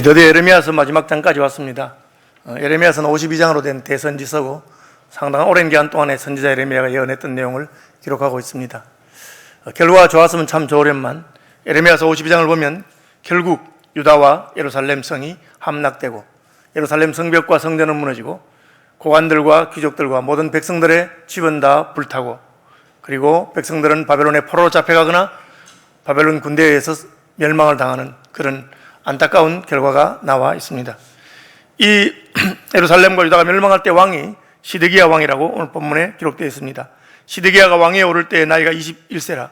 드디어 예레미야서 마지막 장까지 왔습니다. 예레미야서는 52장으로 된 대선지서고 상당한 오랜 기간 동안에 선지자 예레미야가 예언했던 내용을 기록하고 있습니다. 결과가 좋았으면 참 좋으련만 예레미야서 52장을 보면 결국 유다와 예루살렘 성이 함락되고 예루살렘 성벽과 성전은 무너지고 고관들과 귀족들과 모든 백성들의 집은 다 불타고 그리고 백성들은 바벨론의 포로로 잡혀가거나 바벨론 군대에 의해서 멸망을 당하는 그런 안타까운 결과가 나와 있습니다. 이 예루살렘과 유다가 멸망할 때 왕이 시드기야 왕이라고 오늘 본문에 기록되어 있습니다. 시드기야가 왕위에 오를 때 나이가 21세라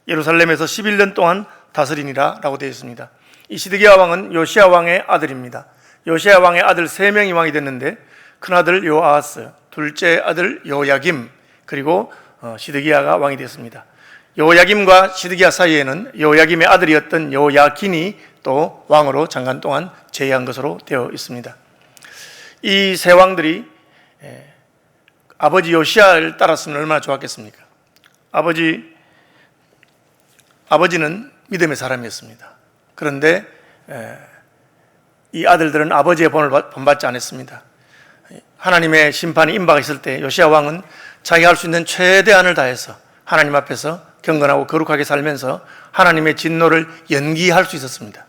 예루살렘에서 11년 동안 다스리니라 라고 되어 있습니다. 이 시드기야 왕은 요시야 왕의 아들입니다. 요시야 왕의 아들 3명이 왕이 됐는데 큰아들 요아하스, 둘째 아들 요야김, 그리고 시드기야가 왕이 되었습니다. 요야김과 시드기야 사이에는 요야김의 아들이었던 요야긴이 또 왕으로 장관 동안 재위한 것으로 되어 있습니다. 이 세 왕들이 아버지 요시야를 따랐으면 얼마나 좋았겠습니까? 아버지는 믿음의 사람이었습니다. 그런데 이 아들들은 아버지의 본받지 않았습니다. 하나님의 심판이 임박했을 때 요시야 왕은 자기가 할 수 있는 최대한을 다해서 하나님 앞에서 경건하고 거룩하게 살면서 하나님의 진노를 연기할 수 있었습니다.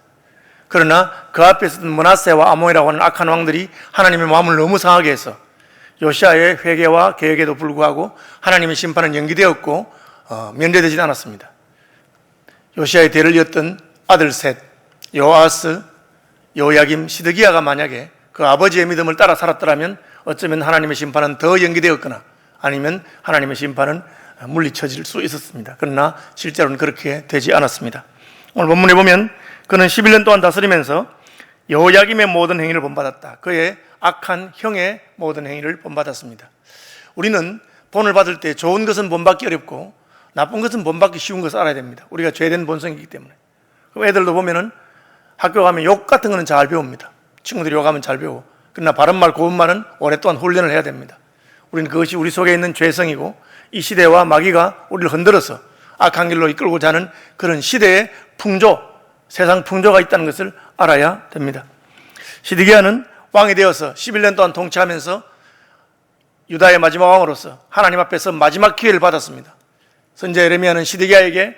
그러나 그 앞에 있었던 므낫세와 아몬이라고 하는 악한 왕들이 하나님의 마음을 너무 상하게 해서 요시야의 회개와 계획에도 불구하고 하나님의 심판은 연기되었고 면제되지 않았습니다. 요시야의 대를 이었던 아들 셋, 요아스, 요야김, 시드기야가 만약에 그 아버지의 믿음을 따라 살았더라면 어쩌면 하나님의 심판은 더 연기되었거나 아니면 하나님의 심판은 물리쳐질 수 있었습니다. 그러나 실제로는 그렇게 되지 않았습니다. 오늘 본문에 보면 그는 11년 동안 다스리면서 여호야김의 모든 행위를 본받았다. 그의 악한 형의 모든 행위를 본받았습니다. 우리는 본을 받을 때 좋은 것은 본받기 어렵고 나쁜 것은 본받기 쉬운 것을 알아야 됩니다. 우리가 죄된 본성이기 때문에. 그럼 애들도 보면은 학교 가면 욕 같은 거는 잘 배웁니다. 친구들이 욕하면 잘 배우고. 그러나 바른 말, 고운 말은 오랫동안 훈련을 해야 됩니다. 우리는 그것이 우리 속에 있는 죄성이고 이 시대와 마귀가 우리를 흔들어서 악한 길로 이끌고자 하는 그런 시대의 풍조, 세상 풍조가 있다는 것을 알아야 됩니다. 시드기야는 왕이 되어서 11년 동안 통치하면서 유다의 마지막 왕으로서 하나님 앞에서 마지막 기회를 받았습니다. 선지자 예레미야는 시드기야에게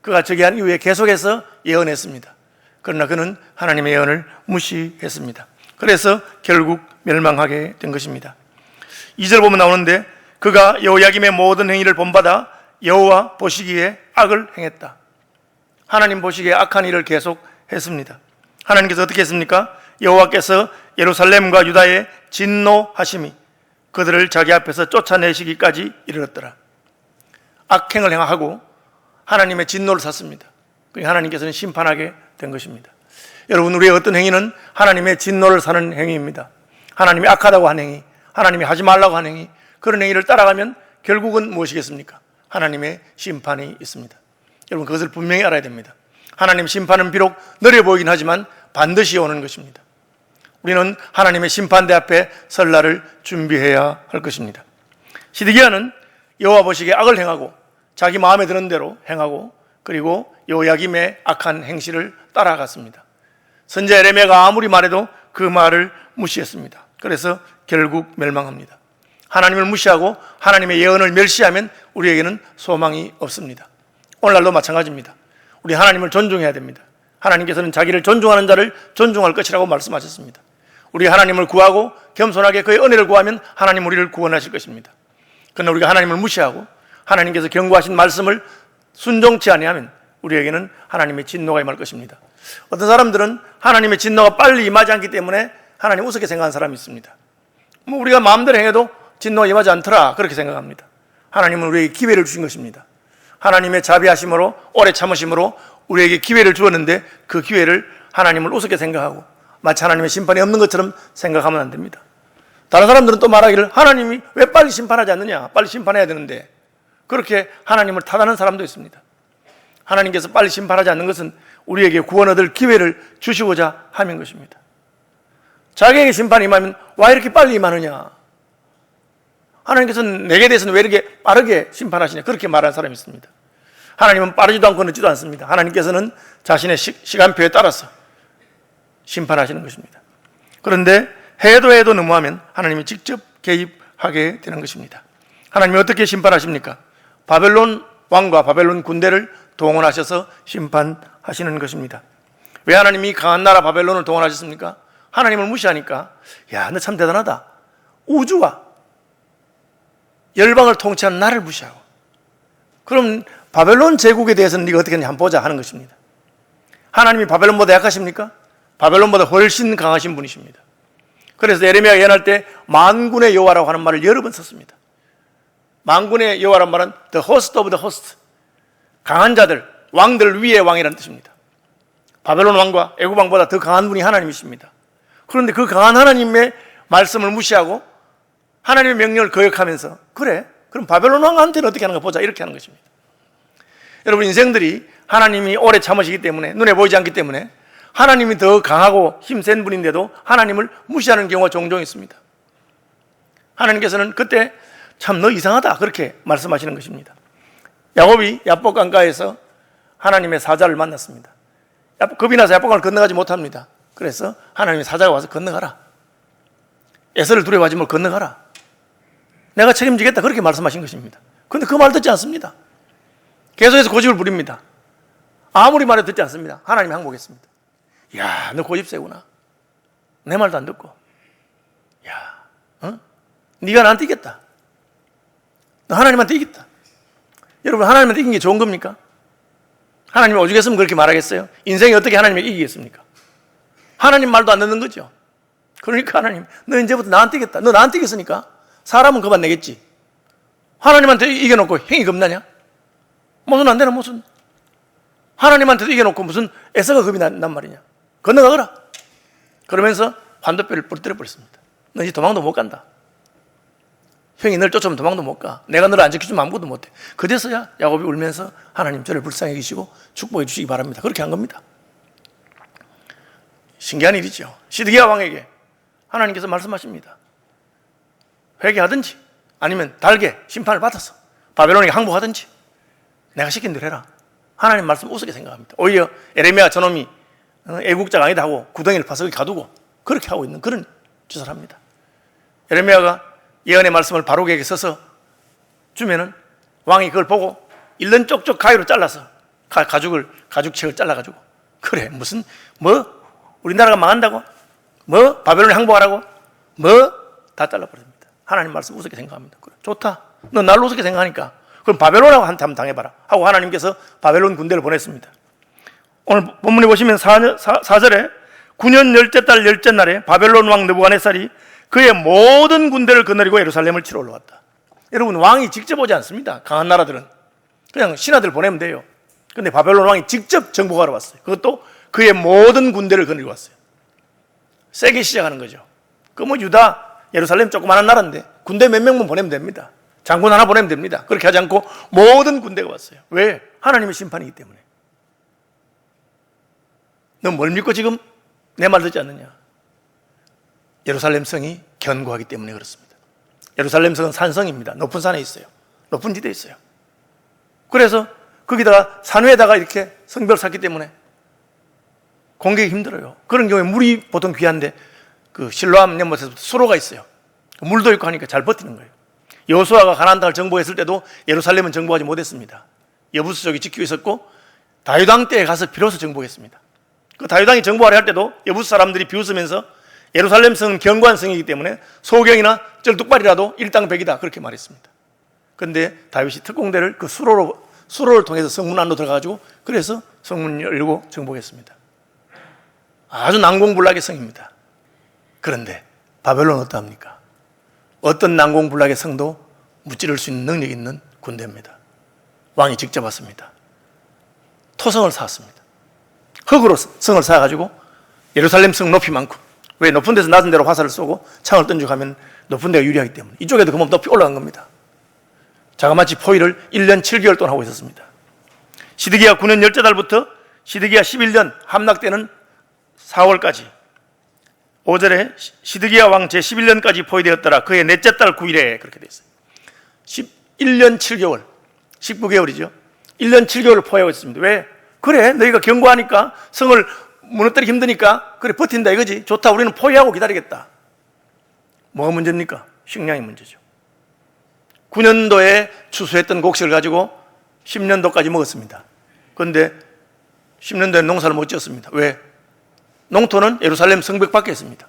그가 즉위한 이후에 계속해서 예언했습니다. 그러나 그는 하나님의 예언을 무시했습니다. 그래서 결국 멸망하게 된 것입니다. 2절 보면 나오는데 그가 여호야김의 모든 행위를 본받아 여호와 보시기에 악을 행했다. 하나님 보시기에 악한 일을 계속 했습니다. 하나님께서 어떻게 했습니까? 여호와께서 예루살렘과 유다에 진노하심이 그들을 자기 앞에서 쫓아내시기까지 이르렀더라. 악행을 행하고 하나님의 진노를 샀습니다. 하나님께서는 심판하게 된 것입니다. 여러분, 우리의 어떤 행위는 하나님의 진노를 사는 행위입니다. 하나님이 악하다고 한 행위, 하나님이 하지 말라고 한 행위, 그런 행위를 따라가면 결국은 무엇이겠습니까? 하나님의 심판이 있습니다. 여러분, 그것을 분명히 알아야 됩니다. 하나님 심판은 비록 느려 보이긴 하지만 반드시 오는 것입니다. 우리는 하나님의 심판대 앞에 설 날을 준비해야 할 것입니다. 시드기야는 여호와 보시기에 악을 행하고 자기 마음에 드는 대로 행하고 그리고 여호야김의 악한 행실을 따라갔습니다. 선지자 예레미야가 아무리 말해도 그 말을 무시했습니다. 그래서 결국 멸망합니다. 하나님을 무시하고 하나님의 예언을 멸시하면 우리에게는 소망이 없습니다. 오늘날도 마찬가지입니다. 우리 하나님을 존중해야 됩니다. 하나님께서는 자기를 존중하는 자를 존중할 것이라고 말씀하셨습니다. 우리 하나님을 구하고 겸손하게 그의 은혜를 구하면 하나님 우리를 구원하실 것입니다. 그러나 우리가 하나님을 무시하고 하나님께서 경고하신 말씀을 순종치 아니하면 우리에게는 하나님의 진노가 임할 것입니다. 어떤 사람들은 하나님의 진노가 빨리 임하지 않기 때문에 하나님 우습게 생각하는 사람이 있습니다. 우리가 마음대로 행해도 진노가 임하지 않더라 그렇게 생각합니다. 하나님은 우리에게 기회를 주신 것입니다. 하나님의 자비하심으로 오래 참으심으로 우리에게 기회를 주었는데 그 기회를 하나님을 우습게 생각하고 마치 하나님의 심판이 없는 것처럼 생각하면 안 됩니다. 다른 사람들은 또 말하기를 하나님이 왜 빨리 심판하지 않느냐, 빨리 심판해야 되는데, 그렇게 하나님을 탓하는 사람도 있습니다. 하나님께서 빨리 심판하지 않는 것은 우리에게 구원 얻을 기회를 주시고자 함인 것입니다. 자기에게 심판이 임하면 왜 이렇게 빨리 임하느냐, 하나님께서는 내게 대해서는 왜 이렇게 빠르게 심판하시냐, 그렇게 말하는 사람이 있습니다. 하나님은 빠르지도 않고 늦지도 않습니다. 하나님께서는 자신의 시간표에 따라서 심판하시는 것입니다. 그런데 해도 너무하면 하나님이 직접 개입하게 되는 것입니다. 하나님이 어떻게 심판하십니까? 바벨론 왕과 바벨론 군대를 동원하셔서 심판하시는 것입니다. 왜 하나님이 강한 나라 바벨론을 동원하셨습니까? 하나님을 무시하니까 야, 너 참 대단하다. 우주와 열방을 통치하는 나를 무시하고 그럼 바벨론 제국에 대해서는 네가 어떻게 하냐 한번 보자 하는 것입니다. 하나님이 바벨론보다 약하십니까? 바벨론보다 훨씬 강하신 분이십니다. 그래서 예레미야가 예언할 때 만군의 여호와라고 하는 말을 여러 번 썼습니다. 만군의 여호와란 말은 the host of the host, 강한 자들, 왕들 위의 왕이라는 뜻입니다. 바벨론 왕과 애굽 왕보다 더 강한 분이 하나님이십니다. 그런데 그 강한 하나님의 말씀을 무시하고 하나님의 명령을 거역하면서 그래, 그럼 바벨론 왕한테는 어떻게 하는가 보자 이렇게 하는 것입니다. 여러분 인생들이 하나님이 오래 참으시기 때문에 눈에 보이지 않기 때문에 하나님이 더 강하고 힘센 분인데도 하나님을 무시하는 경우가 종종 있습니다. 하나님께서는 그때 참 너 이상하다 그렇게 말씀하시는 것입니다. 야곱이 야복 강가에서 하나님의 사자를 만났습니다. 겁이 나서 야복강을 건너가지 못합니다. 그래서 하나님의 사자가 와서 건너가라. 에서를 두려워하지 말고 건너가라. 내가 책임지겠다 그렇게 말씀하신 것입니다. 그런데 그 말 듣지 않습니다. 계속해서 고집을 부립니다. 아무리 말해도 듣지 않습니다. 하나님이 항복했습니다. 야, 너 고집 세구나. 내 말도 안 듣고. 야, 네가 나한테 이겼다. 너 하나님한테 이겼다. 여러분 하나님한테 이긴 게 좋은 겁니까? 하나님이 오죽했으면 그렇게 말하겠어요? 인생이 어떻게 하나님을 이기겠습니까? 하나님 말도 안 듣는 거죠. 그러니까 하나님, 너 이제부터 나한테 이겼다. 너 나한테 이겼으니까 사람은 그만 내겠지. 하나님한테 이겨놓고 형이 겁나냐? 무슨 안 되나 무슨. 하나님한테도 이겨놓고 무슨 에서가 겁이 난단 말이냐. 건너가거라. 그러면서 환도뼈를 부러뜨려 버렸습니다. 너 이제 도망도 못 간다. 형이 널 쫓아오면 도망도 못 가. 내가 너를 안 지켜주면 아무것도 못해. 그제서야 야곱이 울면서 하나님 저를 불쌍히 여기시고 축복해 주시기 바랍니다. 그렇게 한 겁니다. 신기한 일이죠. 시드기야 왕에게 하나님께서 말씀하십니다. 회개하든지 아니면 달게 심판을 받아서 바벨론에게 항복하든지 내가 시킨 대로 해라. 하나님 말씀 우습게 생각합니다. 오히려 예레미야 저놈이 애국자가 아니다 하고 구덩이를 파서 가두고 그렇게 하고 있는 그런 짓을 합니다. 예레미야가 예언의 말씀을 바로게에게 써서 주면은 왕이 그걸 보고 일른 쪽쪽 가위로 잘라서 가죽책을 잘라가지고 그래 무슨 뭐 우리나라가 망한다고 뭐 바벨론에 항복하라고 뭐 다 잘라버립니다. 하나님 말씀 우습게 생각합니다. 그래, 좋다. 너 나를 우습게 생각하니까 그럼 바벨론하고 한번 당해봐라 하고 하나님께서 바벨론 군대를 보냈습니다. 오늘 본문에 보시면 4절에 9년 열째 달 열째 날에 바벨론 왕 느부갓네살이 그의 모든 군대를 거느리고 예루살렘을 치러 올라왔다. 여러분 왕이 직접 오지 않습니다. 강한 나라들은 그냥 신하들 보내면 돼요. 그런데 바벨론 왕이 직접 정복하러 왔어요. 그것도 그의 모든 군대를 거느리고 왔어요. 세게 시작하는 거죠. 그 뭐 유다 예루살렘 조그마한 나라인데 군대 몇 명만 보내면 됩니다. 장군 하나 보내면 됩니다. 그렇게 하지 않고 모든 군대가 왔어요. 왜? 하나님의 심판이기 때문에. 너 뭘 믿고 지금 내 말 듣지 않느냐? 예루살렘 성이 견고하기 때문에 그렇습니다. 예루살렘 성은 산성입니다. 높은 산에 있어요. 높은 지대에 있어요. 그래서 거기다가 산 위에다가 이렇게 성벽을 쌓기 때문에 공격이 힘들어요. 그런 경우에 물이 보통 귀한데 그 실로암 연못에서 수로가 있어요. 물도 있고 하니까 잘 버티는 거예요. 여호수아가 가나안 땅을 정복했을 때도 예루살렘은 정복하지 못했습니다. 여부수 쪽이 지키고 있었고 다윗 왕 때에 가서 비로소 정복했습니다. 그 다윗 왕이 정복하려 할 때도 여부수 사람들이 비웃으면서 예루살렘 성은 견고한 성이기 때문에 소경이나 쩔뚝발이라도 일당백이다 그렇게 말했습니다. 그런데 다윗이 특공대를 그 수로를 통해서 성문 안으로 들어가가지고 그래서 성문을 열고 정복했습니다. 아주 난공불락의 성입니다. 그런데 바벨론은 어떠합니까? 어떤 난공불락의 성도 무찌를 수 있는 능력이 있는 군대입니다. 왕이 직접 왔습니다. 토성을 쌓았습니다. 흙으로 성을 쌓아가지고 예루살렘 성 높이만큼, 왜 높은 데서 낮은 데로 화살을 쏘고 창을 던져가면 높은 데가 유리하기 때문에 이쪽에도 그만 높이 올라간 겁니다. 자그마치 포위를 1년 7개월 동안 하고 있었습니다. 시드기야 9년 열째 달부터 시드기야 11년 함락 때는 4월까지 5절에 시드기야 왕 제11년까지 포위되었더라. 그의 넷째 달 9일에 그렇게 돼 있어요. 11년 7개월 19개월이죠. 1년 7개월을 포위하고 있습니다. 왜? 그래 너희가 견고하니까 성을 무너뜨리기 힘드니까 그래 버틴다 이거지. 좋다, 우리는 포기하고 기다리겠다. 뭐가 문제입니까? 식량이 문제죠. 9년도에 추수했던 곡식을 가지고 10년도까지 먹었습니다. 그런데 10년도에 농사를 못 지었습니다. 왜? 농토는 예루살렘 성벽 밖에 있습니다.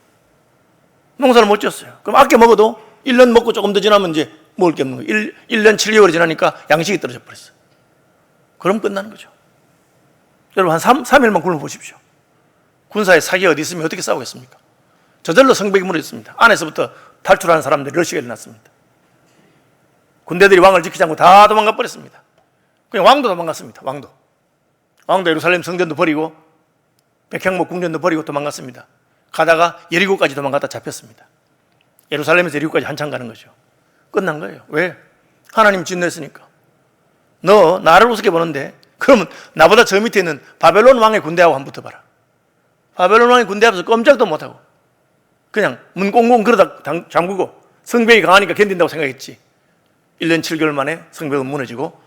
농사를 못 지었어요. 그럼 아껴 먹어도 1년 먹고 조금 더 지나면 이제 먹을 게 없는 거예요. 1년 7개월이 지나니까 양식이 떨어져 버렸어요. 그럼 끝나는 거죠. 여러분 한 3일만 굶어보십시오. 군사의 사기가 어디 있으면 어떻게 싸우겠습니까? 저절로 성벽이 무너졌습니다. 안에서부터 탈출하는 사람들이 러시가 일어났습니다. 군대들이 왕을 지키지 않고 다 도망가 버렸습니다. 그냥 왕도 도망갔습니다. 왕도 예루살렘 성전도 버리고 백향목 궁전도 버리고 도망갔습니다. 가다가 여리고까지 도망갔다 잡혔습니다. 예루살렘에서 여리고까지 한참 가는 거죠. 끝난 거예요. 왜? 하나님 진노했으니까. 너 나를 우습게 보는데 그러면 나보다 저 밑에 있는 바벨론 왕의 군대하고 한번 붙어봐라. 바벨론 왕의 군대 앞에서 꼼짝도 못하고 그냥 문 꽁꽁 그러다 잠그고 성벽이 강하니까 견딘다고 생각했지. 1년 7개월 만에 성벽은 무너지고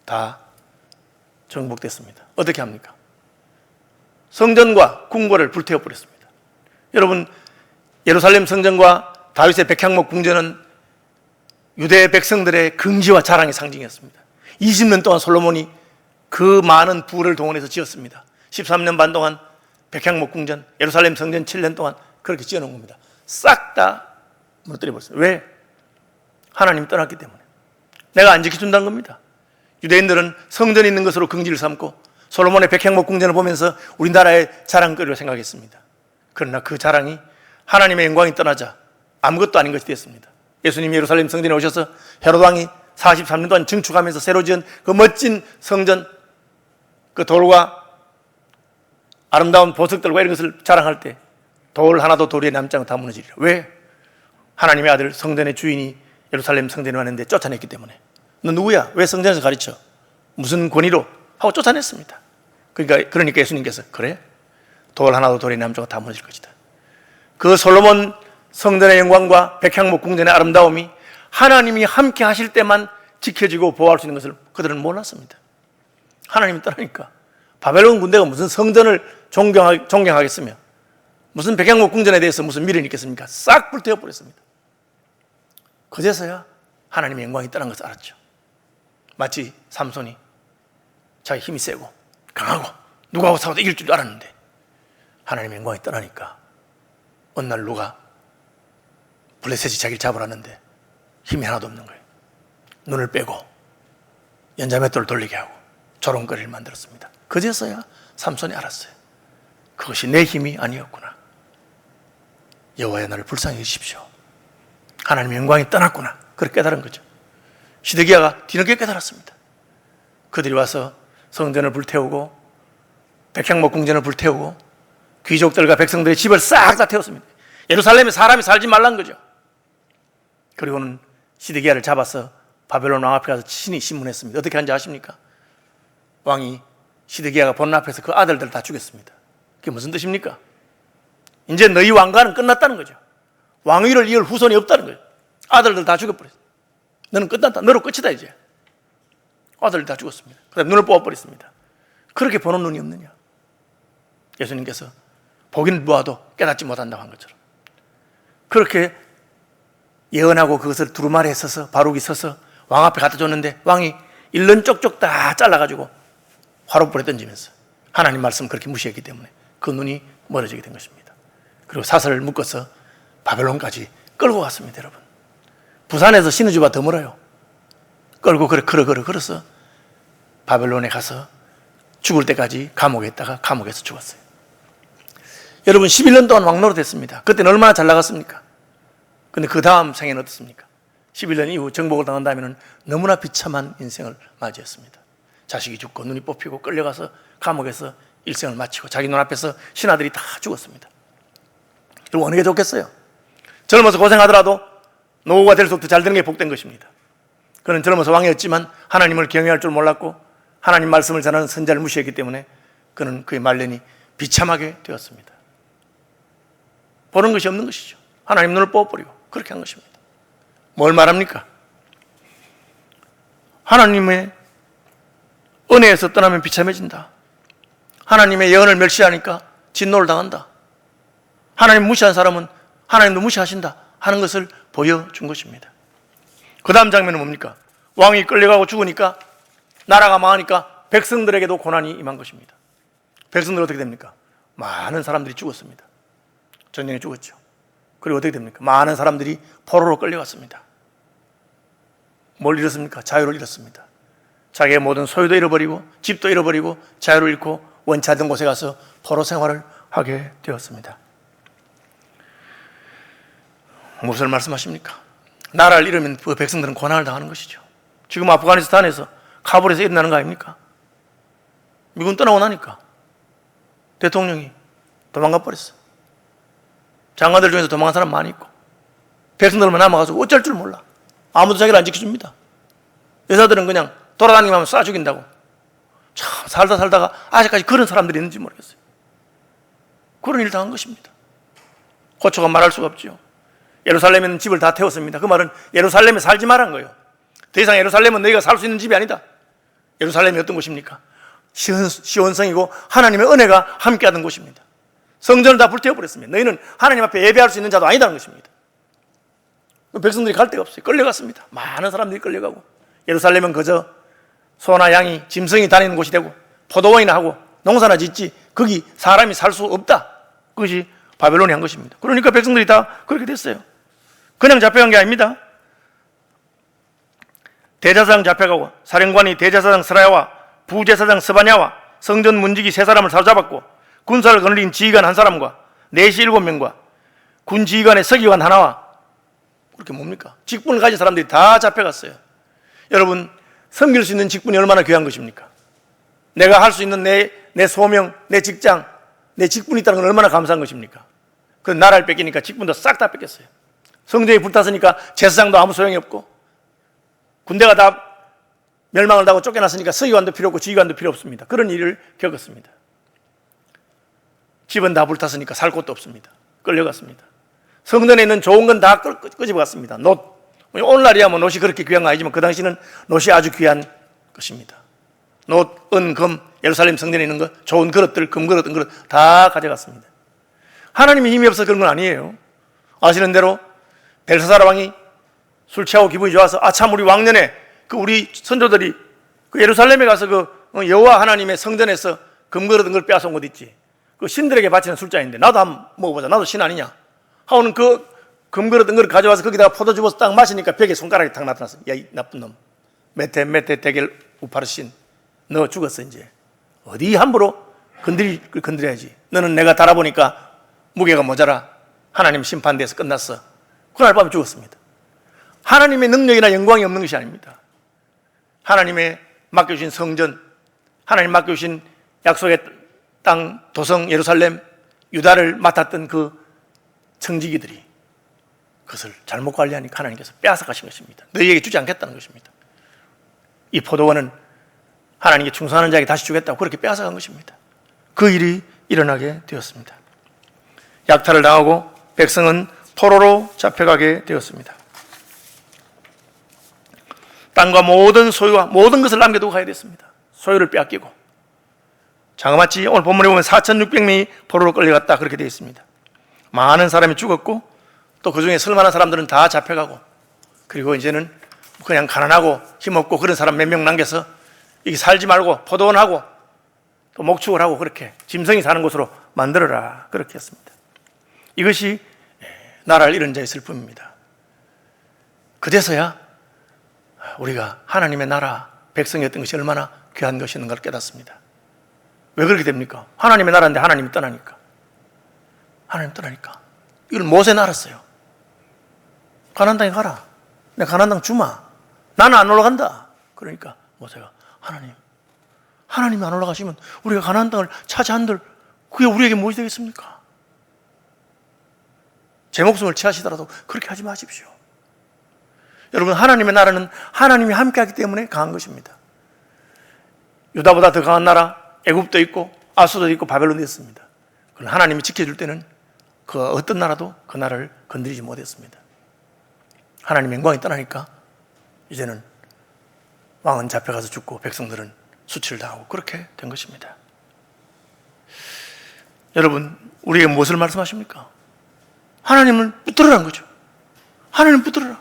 다 정복됐습니다. 어떻게 합니까? 성전과 궁궐을 불태워버렸습니다. 여러분, 예루살렘 성전과 다윗의 백향목 궁전은 유대 백성들의 긍지와 자랑의 상징이었습니다. 20년 동안 솔로몬이 그 많은 부를 동원해서 지었습니다. 13년 반 동안 백향목 궁전, 예루살렘 성전 7년 동안 그렇게 지어놓은 겁니다. 싹 다 무너뜨려버렸어요. 왜? 하나님 떠났기 때문에. 내가 안 지켜준다는 겁니다. 유대인들은 성전이 있는 것으로 긍지를 삼고 솔로몬의 백향목 궁전을 보면서 우리나라의 자랑거리로 생각했습니다. 그러나 그 자랑이 하나님의 영광이 떠나자 아무것도 아닌 것이 되었습니다. 예수님이 예루살렘 성전에 오셔서 헤롯 왕이 43년 동안 증축하면서 새로 지은 그 멋진 성전, 그 돌과 아름다운 보석들과 이런 것을 자랑할 때 돌 하나도 도리에 남지 않고 다 무너지리라. 왜? 하나님의 아들 성전의 주인이 예루살렘 성전에 왔는데 쫓아냈기 때문에. 너 누구야? 왜 성전에서 가르쳐? 무슨 권위로? 하고 쫓아냈습니다. 그러니까 예수님께서 그래? 돌 하나도 도리에 남지 않고 다 무너질 것이다. 그 솔로몬 성전의 영광과 백향목 궁전의 아름다움이 하나님이 함께 하실 때만 지켜지고 보호할 수 있는 것을 그들은 몰랐습니다. 하나님이 떠나니까 바벨론 군대가 무슨 성전을 존경하겠으며 무슨 백향목 궁전에 대해서 무슨 미련이 있겠습니까? 싹 불태워버렸습니다. 그제서야 하나님의 영광이 떠난 것을 알았죠. 마치 삼손이 자기 힘이 세고 강하고 누구하고 싸워도 이길 줄 알았는데 하나님의 영광이 떠나니까 어느 날 누가 블레셋이 자기를 잡으라는데 힘이 하나도 없는 거예요. 눈을 빼고 연자맷돌을 돌리게 하고 조롱거리를 만들었습니다. 그제서야 삼손이 알았어요. 그것이 내 힘이 아니었구나. 여호와여 나를 불쌍히 여기십시오. 하나님의 영광이 떠났구나. 그렇게 깨달은 거죠. 시드기야가 뒤늦게 깨달았습니다. 그들이 와서 성전을 불태우고 백향목 궁전을 불태우고 귀족들과 백성들의 집을 싹 다 태웠습니다. 예루살렘에 사람이 살지 말란 거죠. 그리고는 시드기야를 잡아서 바벨론 왕 앞에 가서 친히 신문했습니다. 어떻게 하는지 아십니까? 왕이 시드기야가 보는 앞에서 그 아들들 다 죽였습니다. 그게 무슨 뜻입니까? 이제 너희 왕가는 끝났다는 거죠. 왕위를 이을 후손이 없다는 거예요. 아들들 다 죽여버렸어요. 너는 끝났다. 너로 끝이다 이제. 아들들 다 죽었습니다. 그다음에 눈을 뽑아버렸습니다. 그렇게 보는 눈이 없느냐? 예수님께서 보기는 보아도 깨닫지 못한다고 한 것처럼 그렇게 예언하고 그것을 두루마리에 서서 바룩이 서서 왕 앞에 갖다 줬는데 왕이 일른 쪽쪽 다 잘라가지고 화롯불에 던지면서 하나님 말씀을 그렇게 무시했기 때문에 그 눈이 멀어지게 된 것입니다. 그리고 사슬을 묶어서 바벨론까지 끌고 갔습니다. 여러분, 부산에서 신의주보다 더 멀어요. 끌고 걸어서 바벨론에 가서 죽을 때까지 감옥에 있다가 감옥에서 죽었어요. 여러분, 11년 동안 왕 노릇했습니다. 그때는 얼마나 잘 나갔습니까? 근데 그 다음 생애는 어떻습니까? 11년 이후 정복을 당한 다음에는 너무나 비참한 인생을 맞이했습니다. 자식이 죽고 눈이 뽑히고 끌려가서 감옥에서 일생을 마치고 자기 눈앞에서 신하들이 다 죽었습니다. 그리고 어느 게 좋겠어요? 젊어서 고생하더라도 노후가 될수록 잘 되는 게 복된 것입니다. 그는 젊어서 왕이었지만 하나님을 경외할 줄 몰랐고 하나님 말씀을 전하는 선자를 무시했기 때문에 그는 그의 말년이 비참하게 되었습니다. 보는 것이 없는 것이죠. 하나님 눈을 뽑아버리고 그렇게 한 것입니다. 뭘 말합니까? 하나님의 은혜에서 떠나면 비참해진다. 하나님의 예언을 멸시하니까 진노를 당한다. 하나님 무시한 사람은 하나님도 무시하신다 하는 것을 보여준 것입니다. 그 다음 장면은 뭡니까? 왕이 끌려가고 죽으니까, 나라가 망하니까 백성들에게도 고난이 임한 것입니다. 백성들 어떻게 됩니까? 많은 사람들이 죽었습니다. 전쟁에 죽었죠. 그리고 어떻게 됩니까? 많은 사람들이 포로로 끌려갔습니다. 뭘 잃었습니까? 자유를 잃었습니다. 자기의 모든 소유도 잃어버리고 집도 잃어버리고 자유를 잃고 원치 않던 곳에 가서 포로 생활을 하게 되었습니다. 무엇을 말씀하십니까? 나라를 잃으면 그 백성들은 고난을 당하는 것이죠. 지금 아프가니스탄에서 카불에서 일어나는 거 아닙니까? 미군 떠나고 나니까 대통령이 도망가 버렸어. 장관들 중에서 도망간 사람 많이 있고, 백성들만 남아가지고 어쩔 줄 몰라. 아무도 자기를 안 지켜줍니다. 여자들은 그냥 돌아다니기만 하면 쏴 죽인다고. 참 살다가 아직까지 그런 사람들이 있는지 모르겠어요. 그런 일을 당한 것입니다. 고초가 말할 수가 없죠. 예루살렘에는 집을 다 태웠습니다. 그 말은 예루살렘에 살지 말란 거예요. 더 이상 예루살렘은 너희가 살 수 있는 집이 아니다. 예루살렘이 어떤 곳입니까? 시온성이고 하나님의 은혜가 함께하던 곳입니다. 성전을 다 불태워버렸습니다. 너희는 하나님 앞에 예배할 수 있는 자도 아니다는 것입니다. 백성들이 갈 데가 없어요. 끌려갔습니다. 많은 사람들이 끌려가고, 예루살렘은 그저 소나 양이 짐승이 다니는 곳이 되고 포도원이나 하고 농사나 짓지 거기 사람이 살 수 없다. 그것이 바벨론이 한 것입니다. 그러니까 백성들이 다 그렇게 됐어요. 그냥 잡혀간 게 아닙니다. 대제사장 잡혀가고, 사령관이 대제사장 스라야와 부제사장 스바냐와 성전 문지기 3사람을 사로잡았고, 군사를 거느린 지휘관 1사람과 내시 7명과 군 지휘관의 서기관 하나와, 그렇게 뭡니까? 직분을 가진 사람들이 다 잡혀갔어요. 여러분, 섬길 수 있는 직분이 얼마나 귀한 것입니까? 내가 할 수 있는 내 소명, 내 직장, 내 직분이 있다는 건 얼마나 감사한 것입니까? 그 나라를 뺏기니까 직분도 싹 다 뺏겼어요. 성전이 불탔으니까 제사장도 아무 소용이 없고, 군대가 다 멸망을 당하고 쫓겨났으니까 서기관도 필요 없고 지휘관도 필요 없습니다. 그런 일을 겪었습니다. 집은 다 불탔으니까 살 곳도 없습니다. 끌려갔습니다. 성전에 있는 좋은 건 다 끄집어갔습니다. 놋, 오늘날이야 뭐 놋이 그렇게 귀한 거 아니지만 그 당시는 놋이 아주 귀한 것입니다. 놋, 은, 금, 예루살렘 성전에 있는 것, 좋은 그릇들, 금그릇, 은그릇 다 가져갔습니다. 하나님이 힘이 없어서 그런 건 아니에요. 아시는 대로 벨사사라 왕이 술 취하고 기분이 좋아서, 참 우리 왕년에 우리 선조들이 예루살렘에 가서 여호와 하나님의 성전에서 금그릇, 은그릇 빼앗은 곳 있지. 그 신들에게 바치는 술잔인데 나도 한번 먹어보자. 나도 신 아니냐 하고는 그 금그릇, 은그릇 가져와서 거기다가 포도 집어서 딱 마시니까 벽에 손가락이 탁 나타났어. 야, 이 나쁜 놈, 메테 데겔 우파르신, 너 죽었어. 이제 어디 함부로 건드려야지. 너는 내가 달아보니까 무게가 모자라. 하나님 심판대에서 끝났어. 그날 밤에 죽었습니다. 하나님의 능력이나 영광이 없는 것이 아닙니다. 하나님의 맡겨주신 성전, 하나님 맡겨주신 약속의 땅, 도성 예루살렘, 유다를 맡았던 그 청지기들이 그것을 잘못 관리하니까 하나님께서 빼앗아가신 것입니다. 너희에게 주지 않겠다는 것입니다. 이 포도원은 하나님께 충성하는 자에게 다시 주겠다고 그렇게 빼앗아간 것입니다. 그 일이 일어나게 되었습니다. 약탈을 당하고 백성은 포로로 잡혀가게 되었습니다. 땅과 모든 소유와 모든 것을 남겨두고 가야 됐습니다. 소유를 빼앗기고, 자그마치 오늘 본문에 보면 4,600명이 포로로 끌려갔다 그렇게 되어 있습니다. 많은 사람이 죽었고, 또 그 중에 쓸만한 사람들은 다 잡혀가고, 그리고 이제는 그냥 가난하고 힘없고 그런 사람 몇 명 남겨서 여기 살지 말고 포도원하고 또 목축을 하고 그렇게 짐승이 사는 곳으로 만들어라 그렇게 했습니다. 이것이 나라를 잃은 자의 슬픔입니다. 그제서야 우리가 하나님의 나라 백성이었던 것이 얼마나 귀한 것이었는 걸 깨닫습니다. 왜 그렇게 됩니까? 하나님의 나라인데 하나님이 떠나니까. 하나님 떠나니까. 이걸 모세는 알았어요. 가나안 땅에 가라. 내가 가나안 땅 주마. 나는 안 올라간다. 그러니까 모세가, 하나님이 안 올라가시면 우리가 가나안 땅을 차지한들 그게 우리에게 무엇이 되겠습니까? 제 목숨을 취하시더라도 그렇게 하지 마십시오. 여러분, 하나님의 나라는 하나님이 함께하기 때문에 강한 것입니다. 유다보다 더 강한 나라 애굽도 있고 아수도 있고 바벨론도 있습니다. 그러나 하나님이 지켜줄 때는 그 어떤 나라도 그 나라를 건드리지 못했습니다. 하나님 영광이 떠나니까 이제는 왕은 잡혀가서 죽고 백성들은 수치를 당하고 그렇게 된 것입니다. 여러분, 우리에게 무엇을 말씀하십니까? 하나님을 붙들으라는 거죠. 하나님 붙들어라.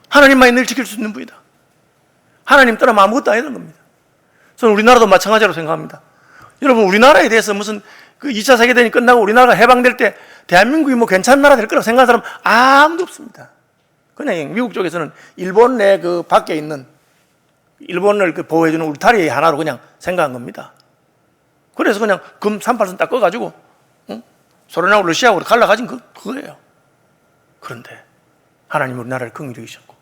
하나님만이 늘 지킬 수 있는 분이다. 하나님 떠나면 아무것도 아니라는 겁니다. 저는 우리나라도 마찬가지로 생각합니다. 여러분, 우리나라에 대해서 무슨 그 2차 세계대전이 끝나고 우리나라가 해방될 때 대한민국이 뭐 괜찮은 나라 될 거라고 생각하는 사람 아무도 없습니다. 그냥 미국 쪽에서는 일본 내 그 밖에 있는 일본을 그 보호해주는 울타리 하나로 그냥 생각한 겁니다. 그래서 그냥 금 38선 딱 꺼가지고 소련하고 러시아하고 갈라가진 그거예요. 그런데 하나님은 우리나라를 긍휼히 여기셨고,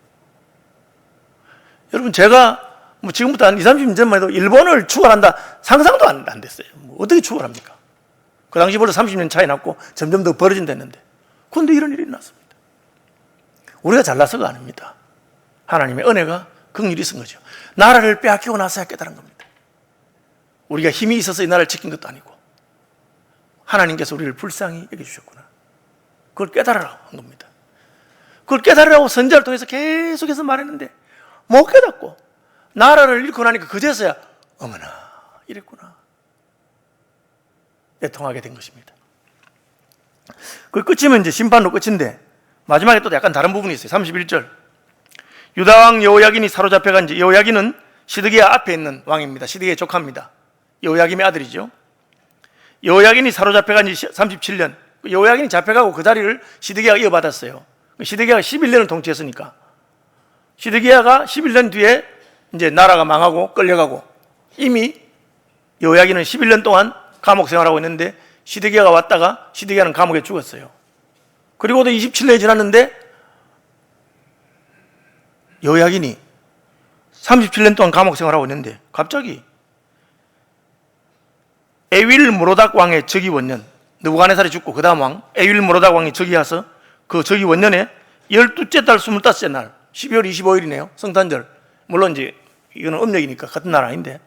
여러분, 제가 뭐 지금부터 한 20, 30년 전만 해도 일본을 추월한다 상상도 안 됐어요. 뭐 어떻게 추월합니까? 그 당시 벌써 30년 차이 났고 점점 더 벌어진다는데, 그런데 이런 일이 났습니다. 우리가 잘나서가 아닙니다. 하나님의 은혜가 긍휼이 있은 거죠. 나라를 빼앗기고 나서야 깨달은 겁니다. 우리가 힘이 있어서 이 나라를 지킨 것도 아니고 하나님께서 우리를 불쌍히 여겨주셨구나, 그걸 깨달으라고 한 겁니다. 그걸 깨달으라고 선지자를 통해서 계속해서 말했는데 못 깨닫고 나라를 잃고 나니까 그제서야 어머나 이랬구나 애통하게 된 것입니다. 그 끝이면 이제 심판으로 끝인데 마지막에 또 약간 다른 부분이 있어요. 31절, 유다왕 여호야긴이 사로잡혀간 지, 여호야긴은 시드기야 앞에 있는 왕입니다. 시드기야의 조카입니다. 여호야김의 아들이죠. 여호야긴이 사로잡혀간 지 37년, 여호야긴이 잡혀가고 그 자리를 시드기야가 이어받았어요. 시드기야가 11년을 통치했으니까 시드기야가 11년 뒤에 이제 나라가 망하고 끌려가고, 이미 여호야긴은 11년 동안 감옥 생활하고 있는데 시드기야가 왔다가 시드기야는 감옥에 죽었어요. 그리고도 27년이 지났는데 여호야긴이 37년 동안 감옥 생활하고 있는데 갑자기 에윌 모로닥 왕의 즉위 원년, 느부갓네살이 죽고 그 다음 왕 에윌 모로닥 왕이 즉위해서 그 즉위 원년에 12째 달 25째 날 12월 25일이네요. 성탄절. 물론 이제 이거는 음력이니까 같은 날 아닌데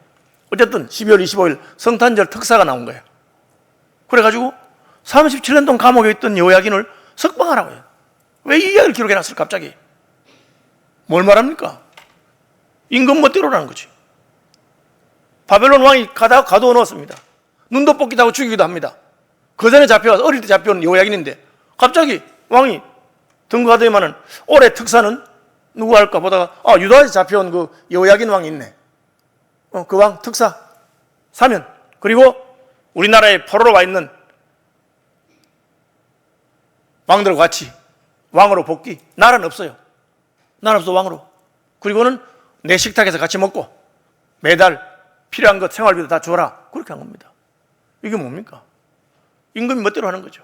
어쨌든 12월 25일 성탄절 특사가 나온 거예요. 그래가지고 37년 동안 감옥에 있던 여호야긴을 석방하라고 해요. 왜 이 이야기를 기록해놨을까 갑자기? 뭘 말합니까? 임금 멋대로라는 거지. 바벨론 왕이 가두어 놓았습니다. 눈도 뽑기도 하고 죽이기도 합니다. 그 전에 잡혀와서 어릴 때 잡혀온 여호야긴인데 갑자기 왕이 등극하더니만은 올해 특사는 누구 할까 보다가 유다에서 잡혀온 그 여호야긴 왕이 있네. 그 왕 특사 사면, 그리고 우리나라에 포로로 와 있는 왕들과 같이 왕으로 복귀. 나라는 없어요. 나라 없어 왕으로. 그리고는 내 식탁에서 같이 먹고 매달 필요한 것 생활비도 다 줘라. 그렇게 한 겁니다. 이게 뭡니까? 임금이 멋대로 하는 거죠.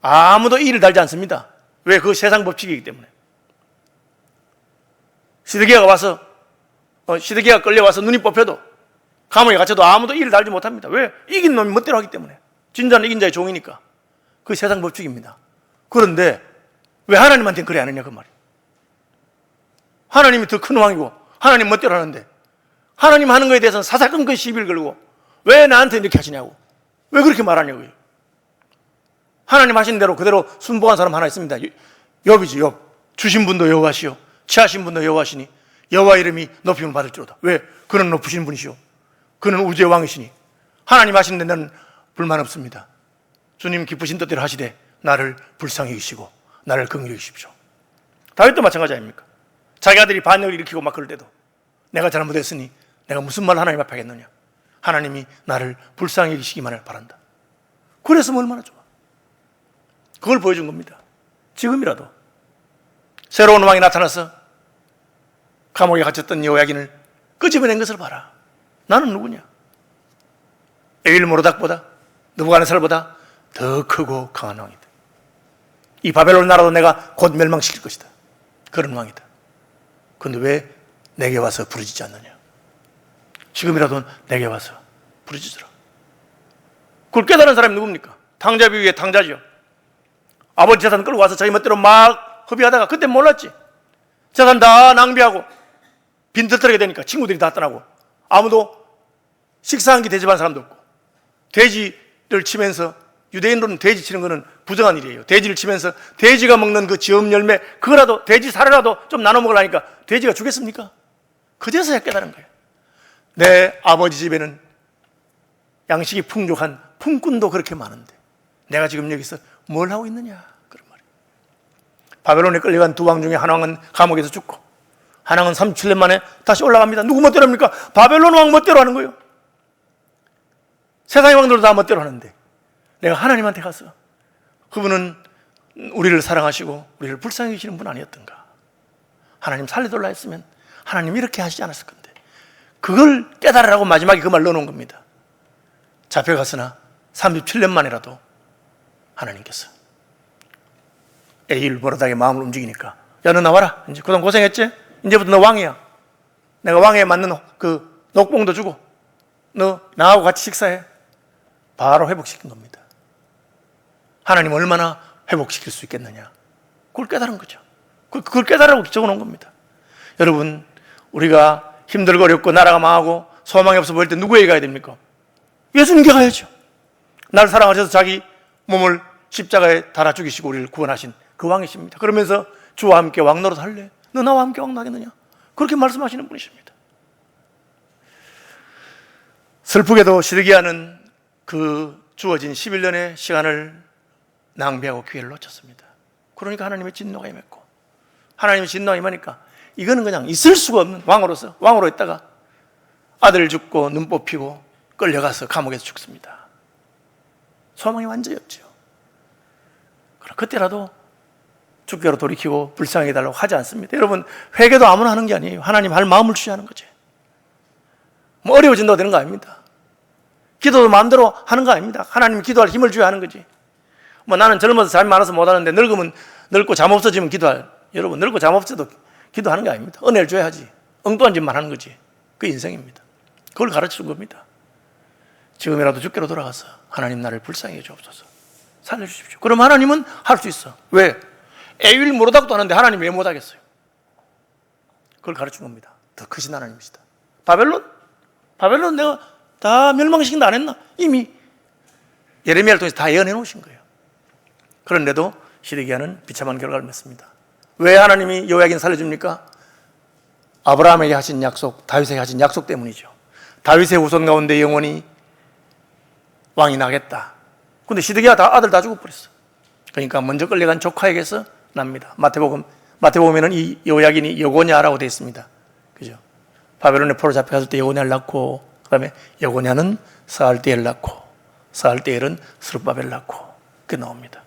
아무도 이를 달지 않습니다. 왜? 그 세상 법칙이기 때문에. 시드기야가 와서 시드기야가 끌려와서 눈이 뽑혀도 감옥에 갇혀도 아무도 이를 달지 못합니다. 왜? 이긴 놈이 멋대로 하기 때문에. 진자는 이긴 자의 종이니까. 그 세상 법칙입니다. 그런데 왜 하나님한테는 그래 안 하냐 그 말이에요. 하나님이 더 큰 왕이고 하나님 멋대로 하는데 하나님 하는 거에 대해서는 사사건건 시비를 걸고 왜 나한테 이렇게 하시냐고, 왜 그렇게 말하냐고요. 하나님 하신 대로 그대로 순복한 사람 하나 있습니다. 욥이지, 욥. 주신 분도 여호와시오, 취하신 분도 여호와시니 여호와 이름이 높임을 받을지로다. 왜? 그는 높으신 분이시오. 그는 우주의 왕이시니 하나님 하시는데 나는 불만 없습니다. 주님 기쁘신 뜻대로 하시되 나를 불쌍히 여기시고 나를 긍휼히 여기십시오. 다윗도 마찬가지 아닙니까? 자기 아들이 반역을 일으키고 막 그럴 때도 내가 잘못했으니 내가 무슨 말을 하나님 앞에 하겠느냐. 하나님이 나를 불쌍히 여기시기만을 바란다. 그랬으면 얼마나 좋아. 그걸 보여준 겁니다. 지금이라도 새로운 왕이 나타나서 감옥에 갇혔던 여호야긴을 끄집어낸 것을 봐라. 나는 누구냐? 에윌 모로닥보다, 느부갓네살보다 더 크고 강한 왕이다. 이 바벨론 나라도 내가 곧 멸망시킬 것이다. 그런 왕이다. 그런데 왜 내게 와서 부르짖지 않느냐? 지금이라도 내게 와서 부르짖으라. 그걸 깨달은 사람이 누굽니까? 탕자비 위에 탕자죠. 아버지 재산 끌고 와서 자기 멋대로 막 허비하다가 그때 몰랐지. 재산 다 낭비하고 빈털터리게 되니까 친구들이 다 떠나고 아무도 식사 한 끼 대접한 사람도 없고, 돼지를 치면서, 유대인으로는 돼지 치는 거는 부정한 일이에요. 돼지를 치면서 돼지가 먹는 그 지엄 열매, 그거라도 돼지 살이라도 좀 나눠 먹으려니까 돼지가 주겠습니까? 그제서야 깨달은 거예요. 내 아버지 집에는 양식이 풍족한 품꾼도 그렇게 많은데 내가 지금 여기서 뭘 하고 있느냐, 그런 말이에요. 바벨론에 끌려간 두 왕 중에 한 왕은 감옥에서 죽고 한 왕은 37년 만에 다시 올라갑니다. 누구 멋대로 합니까? 바벨론 왕 멋대로 하는 거예요. 세상의 왕들도 다 멋대로 하는데 내가 하나님한테 가서 그분은 우리를 사랑하시고 우리를 불쌍히 여기시는 분 아니었던가. 하나님 살려달라 했으면 하나님 이렇게 하시지 않았을 건데 그걸 깨달으라고 마지막에 그 말 넣어놓은 겁니다. 잡혀갔으나 37년 만이라도 하나님께서 에일 버릇하게 마음을 움직이니까 야, 너 나와라. 이제 그동안 고생했지? 이제부터 너 왕이야. 내가 왕에 맞는 그 녹봉도 주고 너 나하고 같이 식사해. 바로 회복시킨 겁니다. 하나님 얼마나 회복시킬 수 있겠느냐. 그걸 깨달은 거죠. 그걸 깨달으라고 적어놓은 겁니다. 여러분, 우리가 힘들고 어렵고 나라가 망하고 소망이 없어 보일 때 누구에게 가야 됩니까? 예수님께 가야죠. 나를 사랑하셔서 자기 몸을 십자가에 달아 죽이시고 우리를 구원하신 그 왕이십니다. 그러면서 주와 함께 왕노릇 할래? 너 나와 함께 왕노하겠느냐? 그렇게 말씀하시는 분이십니다. 슬프게도 시드기야는 그 주어진 11년의 시간을 낭비하고 기회를 놓쳤습니다. 그러니까 하나님의 진노가 임했고 하나님의 진노가 임하니까 이거는 그냥 있을 수가 없는 왕으로 있다가 아들 죽고 눈 뽑히고 끌려가서 감옥에서 죽습니다. 소망이 완전히 없죠. 그럼 그때라도 주께로 돌이키고 불쌍히 해달라고 하지 않습니다. 여러분, 회개도 아무나 하는 게 아니에요. 하나님 할 마음을 주셔야 하는 거죠. 뭐 어려워진다고 되는 거 아닙니다. 기도도 마음대로 하는 거 아닙니다. 하나님 기도할 힘을 줘야 하는 거지. 뭐 나는 젊어서 잠이 많아서 못하는데 늙으면 늙고 잠 없어지면 기도할. 여러분, 늙고 잠 없어도 기도하는 게 아닙니다. 은혜를 줘야지. 엉뚱한 짓만 하는 거지. 그 인생입니다. 그걸 가르치는 겁니다. 지금이라도 주께로 돌아가서 하나님 나를 불쌍히 해주옵소서. 살려주십시오. 그럼 하나님은 할 수 있어. 왜? 에일 모르다고도 하는데 하나님 왜 못하겠어요? 그걸 가르친 겁니다. 더 크신 하나님이시다. 바벨론 내가 다 멸망시킨다 안 했나? 이미 예레미야를 통해서 다 예언해 놓으신 거예요. 그런데도 시드기야는 비참한 결과를 맺습니다. 왜 하나님이 여호야긴 살려줍니까? 아브라함에게 하신 약속, 다윗에게 하신 약속 때문이죠. 다윗의 후손 가운데 영원히 왕이 나겠다. 근데 시드기야 아들 다 죽어버렸어. 그러니까 먼저 끌려간 조카에게서 납니다. 마태복음에는 이 여호야긴이 여고냐라고 되어 있습니다. 그죠? 바벨론에 포로 잡혀갔을 때 여고냐를 낳고, 그 다음에 여고냐는 스알디엘을 낳고, 스알디엘은 스룹바벨을 낳고, 그게 나옵니다.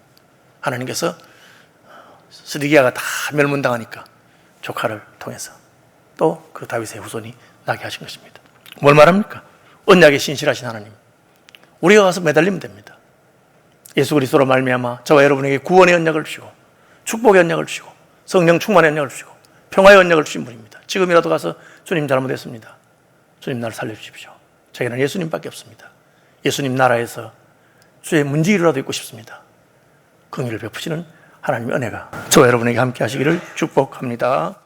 하나님께서 시드기야가 다 멸문당하니까 조카를 통해서 또 그 다윗의 후손이 나게 하신 것입니다. 뭘 말합니까? 언약에 신실하신 하나님. 우리가 가서 매달리면 됩니다. 예수 그리스도로 말미암아 저와 여러분에게 구원의 언약을 주시고 축복의 언약을 주시고 성령 충만의 언약을 주시고 평화의 언약을 주신 분입니다. 지금이라도 가서 주님 잘못했습니다. 주님 나를 살려주십시오. 저에게는 예수님밖에 없습니다. 예수님 나라에서 주의 문지기라도 있고 싶습니다. 긍휼을 베푸시는 하나님의 은혜가 저와 여러분에게 함께 하시기를 축복합니다.